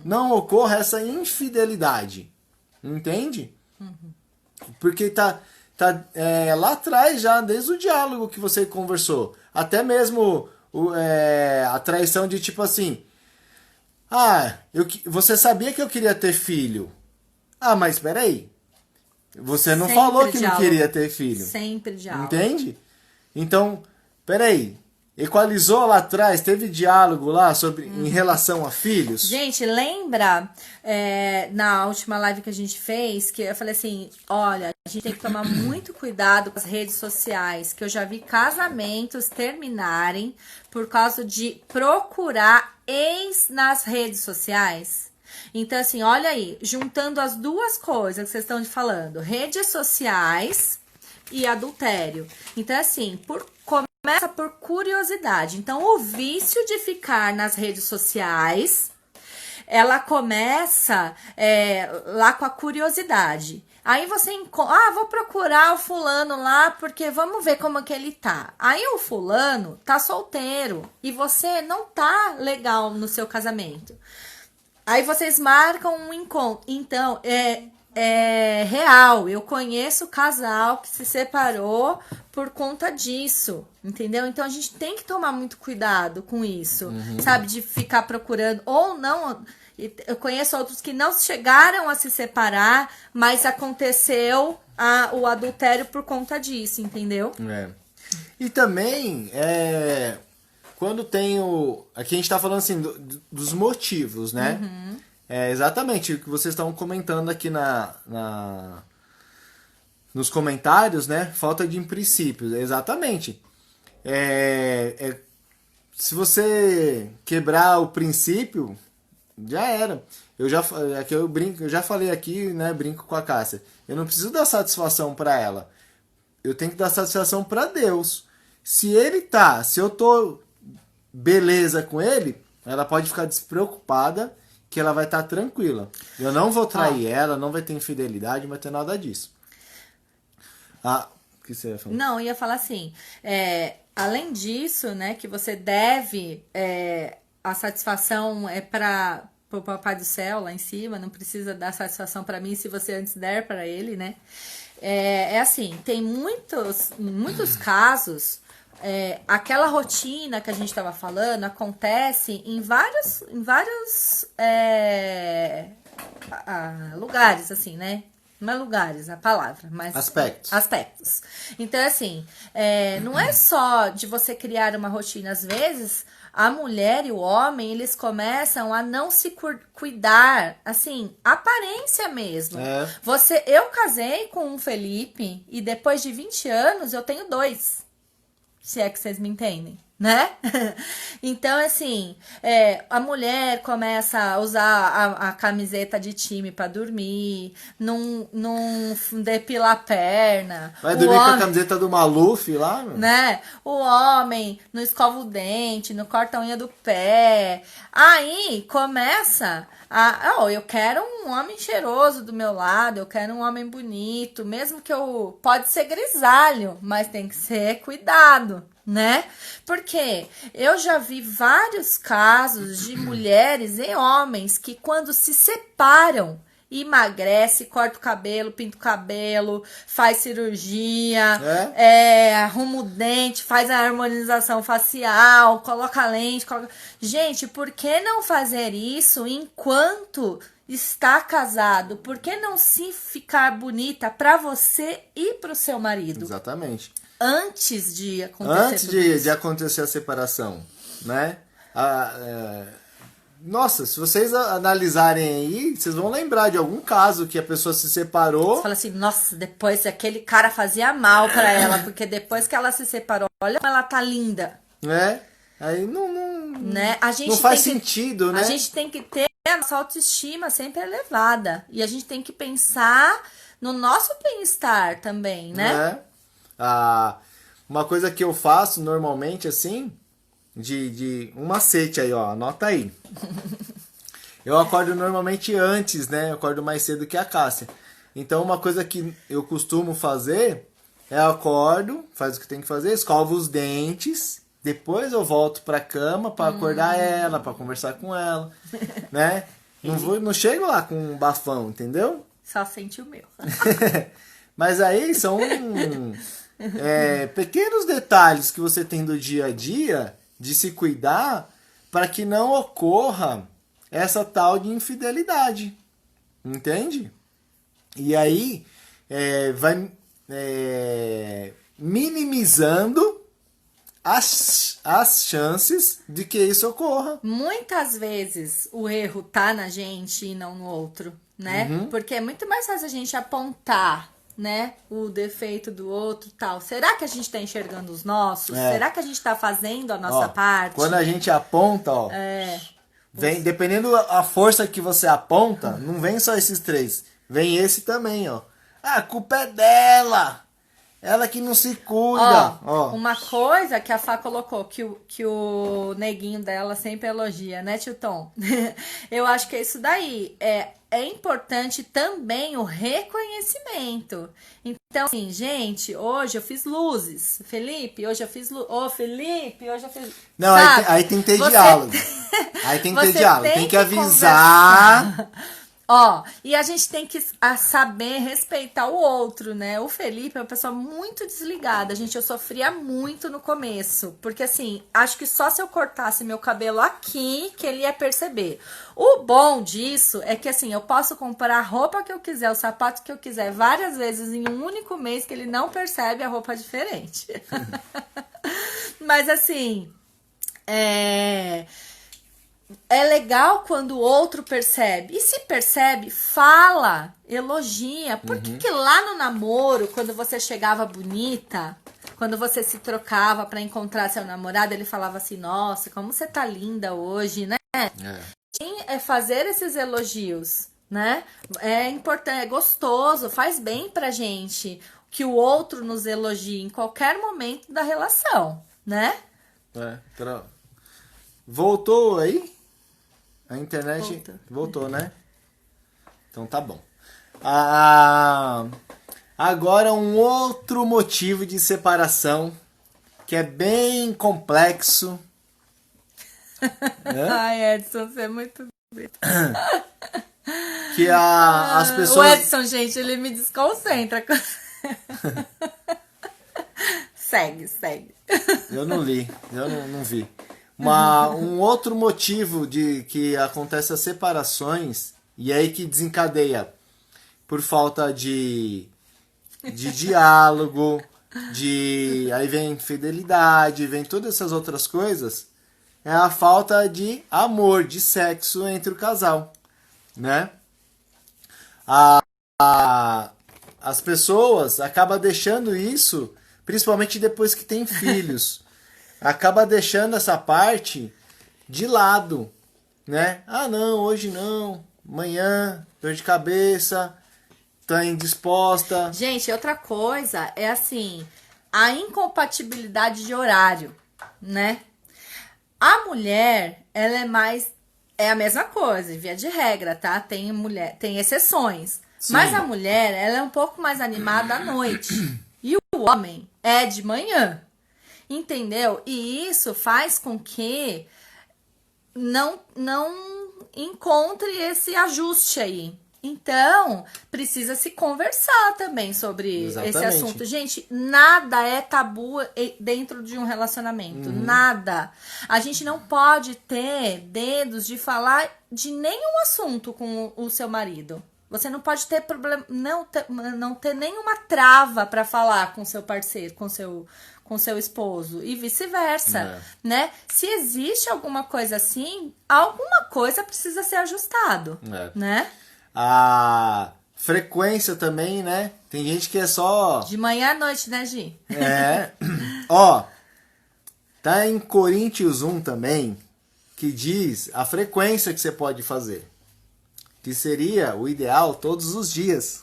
não ocorra essa infidelidade. Entende? Porque tá lá atrás já, desde o diálogo que você conversou. Até mesmo a traição de tipo assim... você sabia que eu queria ter filho. Mas peraí. Você não Sempre falou que diálogo. não queria ter filho. Sempre diálogo. Entende? Então, peraí. Equalizou lá atrás, teve diálogo lá em relação a filhos? Gente, lembra na última live que a gente fez, que eu falei assim, olha, a gente tem que tomar muito cuidado com as redes sociais, que eu já vi casamentos terminarem por causa de procurar ex nas redes sociais. Então, assim, olha aí, juntando as duas coisas que vocês estão falando, redes sociais e adultério. Então, assim, começa por curiosidade. Então, o vício de ficar nas redes sociais, ela começa lá com a curiosidade. Aí você vou procurar o fulano lá, porque vamos ver como que ele tá. Aí o fulano tá solteiro e você não tá legal no seu casamento. Aí vocês marcam um encontro. Então, é real. Eu conheço casal que se separou por conta disso, entendeu? Então a gente tem que tomar muito cuidado com isso, sabe? De ficar procurando ou não. Eu conheço outros que não chegaram a se separar, mas aconteceu o adultério por conta disso, entendeu? E também, quando tem aqui a gente tá falando assim dos motivos, né? Exatamente o que vocês estão comentando aqui nos comentários, né? Falta de princípios, exatamente. Se você quebrar o princípio, já era. Eu já falei aqui, né? Brinco com a Cássia. Eu não preciso dar satisfação para ela. Eu tenho que dar satisfação para Deus. Se eu tô beleza com ele, ela pode ficar despreocupada, que ela vai estar tranquila. Eu não vou trair ela, não vai ter infidelidade, não vai ter nada disso. O que você ia falar? Não, eu ia falar assim, além disso, né, que você deve, a satisfação para o Papai do Céu lá em cima, não precisa dar satisfação para mim se você antes der para ele, né? Assim, tem muitos casos. Aquela rotina que a gente estava falando acontece em vários lugares, assim, né? Não é lugares a palavra, mas aspectos. Então, assim, não é só de você criar uma rotina. Às vezes, a mulher e o homem, eles começam a não se cuidar, assim, aparência mesmo. Eu casei com um Felipe e depois de 20 anos eu tenho 2. Se é que vocês me entendem, né? Então, assim, a mulher começa a usar a camiseta de time pra dormir, não depila a perna. Vai dormir com a camiseta do Maluf lá, meu? Né? O homem não escova o dente, não corta a unha do pé. Aí começa eu quero um homem cheiroso do meu lado, eu quero um homem bonito, mesmo que pode ser grisalho, mas tem que ser cuidado, né? Porque eu já vi vários casos de mulheres e homens que quando se separam, emagrece, corta o cabelo, pinta o cabelo, faz cirurgia, arruma o dente, faz a harmonização facial, coloca lente, Gente, por que não fazer isso enquanto está casado? Por que não se ficar bonita para você e para o seu marido? Exatamente. Antes de acontecer Antes de acontecer a separação, né? Nossa, se vocês analisarem aí, vocês vão lembrar de algum caso que a pessoa se separou. Você fala assim, nossa, depois aquele cara fazia mal pra ela, porque depois que ela se separou, olha como ela tá linda. Aí Né? A gente não faz tem sentido, que, né? A gente tem que ter a nossa autoestima sempre elevada. E a gente tem que pensar no nosso bem-estar também, né? Uma coisa que eu faço normalmente, assim, de um macete aí, ó, anota aí. Eu acordo normalmente antes, né? Eu acordo mais cedo que a Cássia. Então, uma coisa que eu costumo fazer é eu acordo, faz o que tem que fazer, escovo os dentes, depois eu volto pra cama pra acordar ela, pra conversar com ela, né? Não chego lá com um bafão, entendeu? Só sente o meu. Mas aí são pequenos detalhes que você tem do dia a dia de se cuidar para que não ocorra essa tal de infidelidade, entende? E aí vai minimizando as chances de que isso ocorra. Muitas vezes o erro tá na gente e não no outro, né? Porque é muito mais fácil a gente apontar, né, o defeito do outro e tal. Será que a gente tá enxergando os nossos? Será que a gente tá fazendo a nossa parte? Quando a gente aponta, vem, dependendo da força que você aponta, não vem só esses 3. Vem esse também, ó. A culpa é dela. Ela que não se cuida. Uma coisa que a Fá colocou, que o neguinho dela sempre elogia, né, tio Tom? Eu acho que é isso daí. É importante também o reconhecimento. Então, assim, gente, hoje eu fiz luzes. Felipe, hoje eu fiz luzes. Felipe, hoje eu fiz... Não, aí tem que ter diálogo. Aí tem que ter diálogo. Tem que avisar... E a gente tem que saber respeitar o outro, né? O Felipe é uma pessoa muito desligada. Gente, eu sofria muito no começo. Porque, assim, acho que só se eu cortasse meu cabelo aqui que ele ia perceber. O bom disso é que, assim, eu posso comprar a roupa que eu quiser, o sapato que eu quiser, várias vezes em um único mês que ele não percebe a roupa diferente. Mas, assim, é legal quando o outro percebe. E se percebe, fala, elogia. Por que lá no namoro, quando você chegava bonita, quando você se trocava pra encontrar seu namorado, ele falava assim, nossa, como você tá linda hoje, né? Fazer esses elogios, né? É importante, é gostoso, faz bem pra gente que o outro nos elogie em qualquer momento da relação, né? Voltou aí? A internet voltou, né? Então tá bom. Agora um outro motivo de separação que é bem complexo. Né? Ai, Edson, você é muito... Que as pessoas... O Edson, gente, ele me desconcentra. Segue. Eu não li, eu não vi. Um outro motivo de que acontece as separações, e aí que desencadeia por falta de diálogo, aí vem fidelidade, vem todas essas outras coisas, é a falta de amor, de sexo entre o casal, né? As pessoas acabam deixando isso, principalmente depois que tem filhos, acaba deixando essa parte de lado, né? Não, hoje não, amanhã, dor de cabeça, tá indisposta. Gente, outra coisa é assim, a incompatibilidade de horário, né? A mulher, ela é a mesma coisa, via de regra, tá? Tem exceções. Sim. Mas a mulher, ela é um pouco mais animada à noite. E o homem é de manhã. Entendeu? E isso faz com que não encontre esse ajuste aí. Então, precisa se conversar também sobre esse Exatamente. assunto. Gente, nada é tabu dentro de um relacionamento. Nada. A gente não pode ter dedos de falar de nenhum assunto com o seu marido. Você não pode ter problema, não ter nenhuma trava para falar com seu parceiro, com seu esposo e vice-versa, né? Se existe alguma coisa assim, alguma coisa precisa ser ajustado, né? A frequência também, né? Tem gente que é só... De manhã à noite, né, Gi? Ó, tá em Coríntios 1 também, que diz a frequência que você pode fazer. Que seria o ideal todos os dias.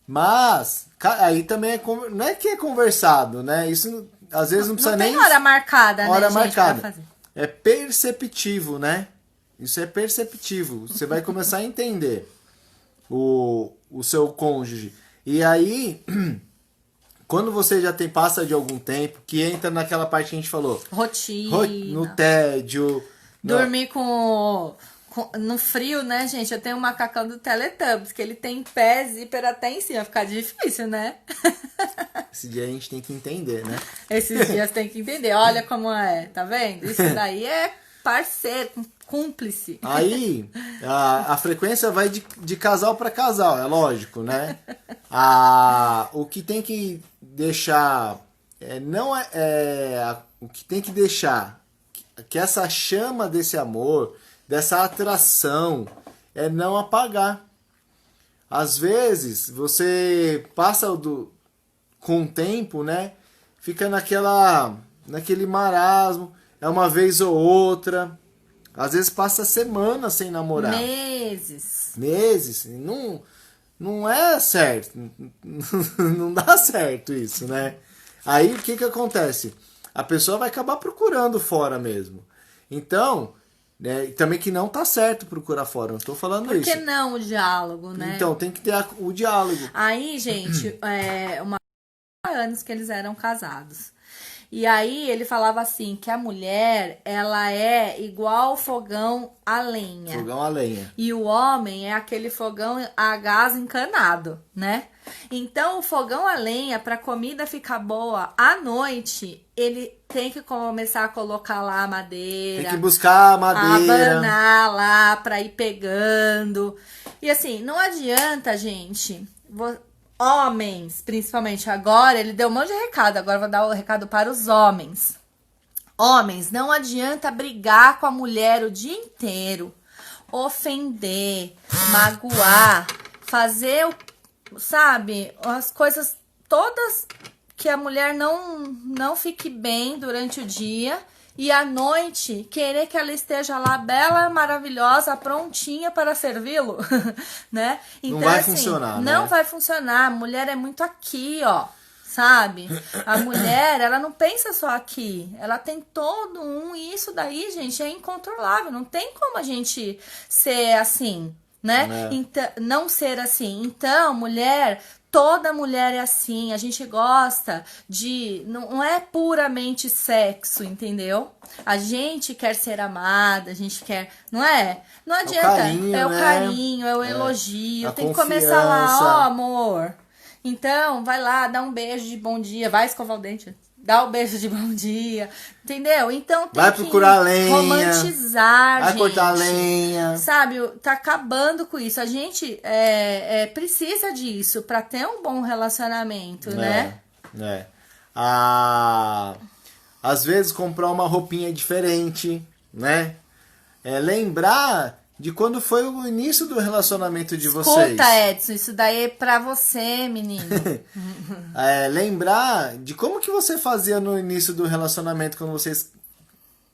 Mas, aí também não é que é conversado, né? Isso às vezes não precisa nem... Não tem hora marcada, hora né, gente, pra marcada. fazer. É perceptivo, né? Isso é perceptivo. Você vai começar a entender o seu cônjuge. E aí, quando você já passa de algum tempo, que entra naquela parte que a gente falou. Rotina. No tédio. Dormir no frio, né, gente? Eu tenho um macacão do Teletubbies, que ele tem pé zíper até em cima. Fica difícil, né? Esse dia a gente tem que entender, né? Esses dias tem que entender. Olha como é, tá vendo? Isso daí é parceiro, cúmplice. Aí, a frequência vai de casal para casal, é lógico, né? O que tem que deixar... o que tem que deixar que essa chama desse amor, dessa atração, é não apagar. Às vezes, você passa com o tempo, né? Fica naquele marasmo, é uma vez ou outra. Às vezes passa semanas sem namorar. Meses. Não é certo. Não dá certo isso, né? Aí o que acontece? A pessoa vai acabar procurando fora mesmo. Então, né, também que não tá certo procurar fora, não tô falando isso. Por que não o diálogo, né? Então, tem que ter o diálogo. Aí, gente, anos que eles eram casados. E aí ele falava assim, que a mulher, ela é igual fogão a lenha. Fogão a lenha. E o homem é aquele fogão a gás encanado, né? Então, o fogão a lenha, pra comida ficar boa à noite, ele tem que começar a colocar lá a madeira. Tem que buscar a madeira. Abanar lá pra ir pegando. E assim, não adianta, gente... Homens, principalmente agora, ele deu um monte de recado, agora eu vou dar o recado para os homens. Homens, não adianta brigar com a mulher o dia inteiro, ofender, magoar, fazer, sabe, as coisas todas que a mulher não fique bem durante o dia e à noite querer que ela esteja lá bela, maravilhosa, prontinha para servi-lo, né? Então, não vai assim, funcionar, não né? vai funcionar. A mulher é muito aqui, ó, sabe? A mulher, ela não pensa só aqui, ela tem todo e isso daí, gente, é incontrolável. Não tem como a gente ser assim, né? Então, não ser assim. Então, mulher... Toda mulher é assim, a gente gosta de... Não é puramente sexo, entendeu? A gente quer ser amada, a gente quer... Não é? Não adianta. É o carinho, é o elogio. Tem que começar lá, ó, amor. Então, vai lá, dá um beijo de bom dia. Vai escovar o dente. Dá o beijo de bom dia, entendeu? Então tem vai que procurar lenha, romantizar, vai gente. Cortar lenha. Sabe, tá acabando com isso. A gente precisa disso pra ter um bom relacionamento, né? Às vezes comprar uma roupinha diferente, né? Lembrar de quando foi o início do relacionamento de vocês. Escuta, Edson, isso daí é pra você, menino. Lembrar de como que você fazia no início do relacionamento quando vocês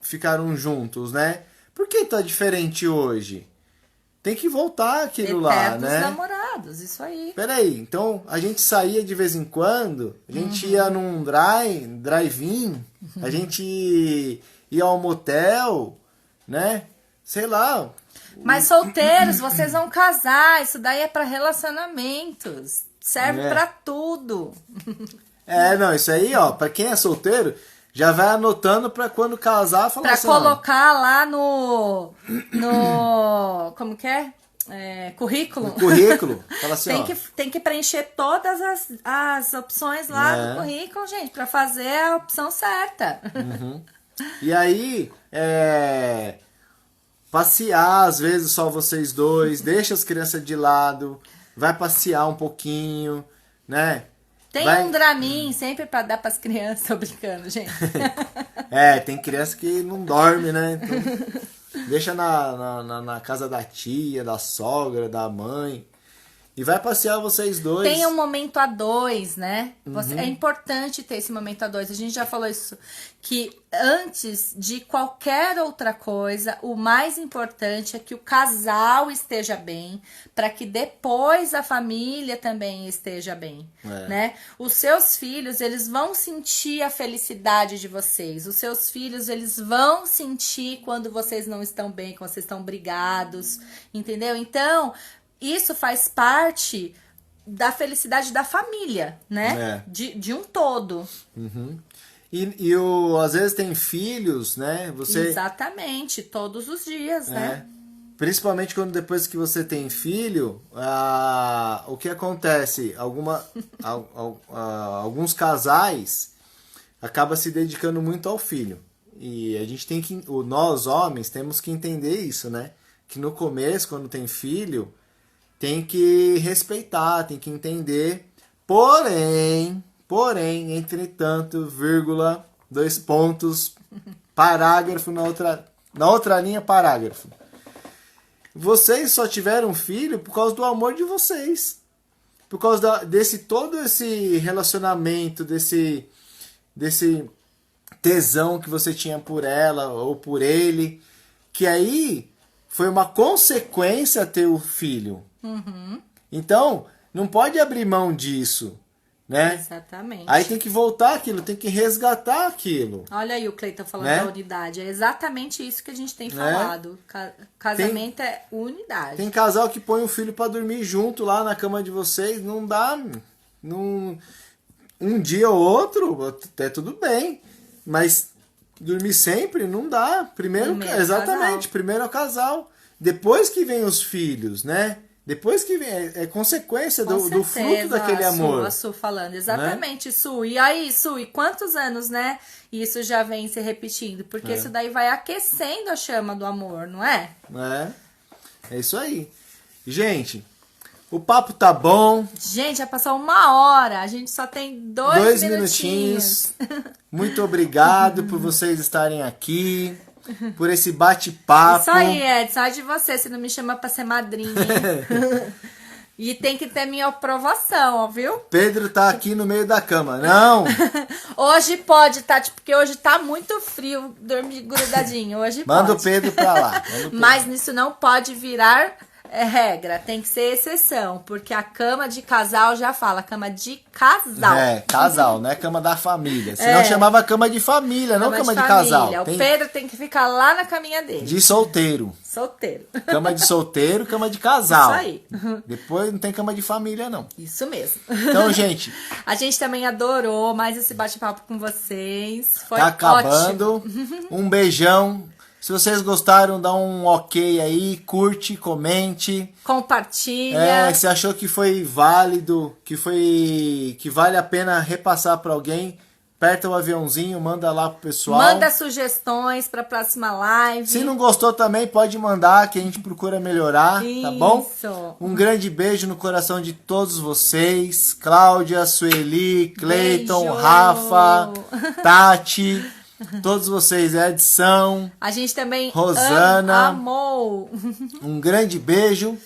ficaram juntos, né? Por que tá diferente hoje? Tem que voltar aquilo lá, né? Namorados, isso aí. Peraí, então a gente saía de vez em quando, a gente ia num drive-in, a gente ia ao motel, né? Sei lá... Mas solteiros, vocês vão casar. Isso daí é pra relacionamentos. Serve pra tudo. Não, isso aí, ó, pra quem é solteiro, já vai anotando pra quando casar, falar pra assim, colocar lá no... Como que é? currículo. No currículo. Fala assim, Tem que preencher todas as opções lá do currículo, gente, para fazer a opção certa. E aí, passear, às vezes só vocês dois, deixa as crianças de lado, vai passear um pouquinho, né? Tem um Dramin sempre pra dar pras crianças, tô brincando, gente. Tem criança que não dorme, né? Então, deixa na casa da tia, da sogra, da mãe. E vai passear vocês dois. Tem um momento a dois, né? É importante ter esse momento a dois. A gente já falou isso, que antes de qualquer outra coisa, o mais importante é que o casal esteja bem, para que depois a família também esteja bem, né? Os seus filhos, eles vão sentir a felicidade de vocês. Os seus filhos, eles vão sentir quando vocês não estão bem, quando vocês estão brigados, entendeu? Então, isso faz parte da felicidade da família, né? De um todo. E às vezes tem filhos, né? Exatamente, todos os dias, né? Principalmente quando depois que você tem filho, o que acontece? Alguns casais acabam se dedicando muito ao filho. E a gente nós homens temos que entender isso, né? Que no começo, quando tem filho, tem que respeitar, tem que entender. Porém, entretanto, vírgula, 2 pontos, parágrafo na outra linha, parágrafo. Vocês só tiveram filho por causa do amor de vocês. Por causa todo esse relacionamento, desse tesão que você tinha por ela ou por ele, que aí foi uma consequência ter o filho. Então, não pode abrir mão disso, né? Exatamente. Aí tem que voltar aquilo, tem que resgatar aquilo. Olha aí o Cleiton falando da unidade. É exatamente isso que a gente tem falado. Casamento é unidade. Tem casal que põe o filho pra dormir junto lá na cama de vocês. Não dá. Um dia ou outro, até tudo bem. Mas dormir sempre não dá. Primeiro exatamente. Primeiro é o casal. Depois que vem os filhos, né? Depois que vem, é consequência do fruto daquele amor. A Su falando, exatamente, né? Su. E aí, Su, e quantos anos, né? Isso já vem se repetindo? Porque isso daí vai aquecendo a chama do amor, não é? É isso aí. Gente, o papo tá bom. Gente, já passou 1 hora. A gente só tem 2 minutinhos. Muito obrigado por vocês estarem aqui. Por esse bate-papo. Isso aí, Ed, só de você, você não me chama pra ser madrinha. E tem que ter minha aprovação, viu? Pedro tá aqui no meio da cama, não? Hoje pode, tá? Porque hoje tá muito frio dormir grudadinho. Hoje Manda pode. o Pedro pra lá. Mas isso não pode virar regra, tem que ser exceção, porque a cama de casal já fala, cama de casal. Casal, não é cama da família. Senão chamava cama de família, não cama de casal. O Pedro tem que ficar lá na caminha dele. De solteiro. Solteiro. Cama de solteiro, cama de casal. Isso aí. Depois não tem cama de família, não. Isso mesmo. Então, gente... A gente também adorou mais esse bate-papo com vocês. Foi tá acabando. ótimo. Um beijão. Se vocês gostaram, dá um ok aí, curte, comente. Compartilha. Se achou que foi válido, que vale a pena repassar para alguém, aperta o aviãozinho, manda lá pro pessoal. Manda sugestões para a próxima live. Se não gostou também, pode mandar, que a gente procura melhorar, tá bom? Isso. Um grande beijo no coração de todos vocês. Cláudia, Sueli, Cleiton, Beijo. Rafa, Tati... Todos vocês, Edson. A gente também Rosana. amou. Um grande beijo.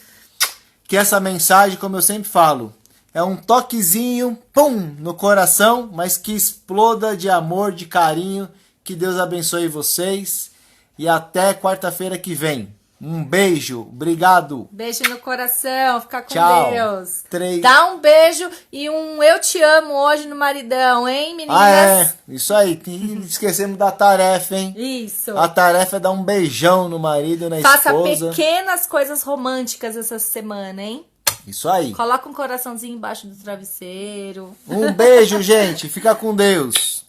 Que essa mensagem, como eu sempre falo, é um toquezinho, pum, no coração, mas que exploda de amor, de carinho. Que Deus abençoe vocês. E até quarta-feira que vem. Um beijo, obrigado. Beijo no coração, fica com Tchau. Deus. 3. Dá um beijo e um eu te amo hoje no maridão, hein, meninas? Isso aí. Esquecemos da tarefa, hein? Isso. A tarefa é dar um beijão no marido, na Faça esposa. pequenas coisas românticas essa semana, hein? Isso aí. Coloca um coraçãozinho embaixo do travesseiro. Um beijo, gente. Fica com Deus.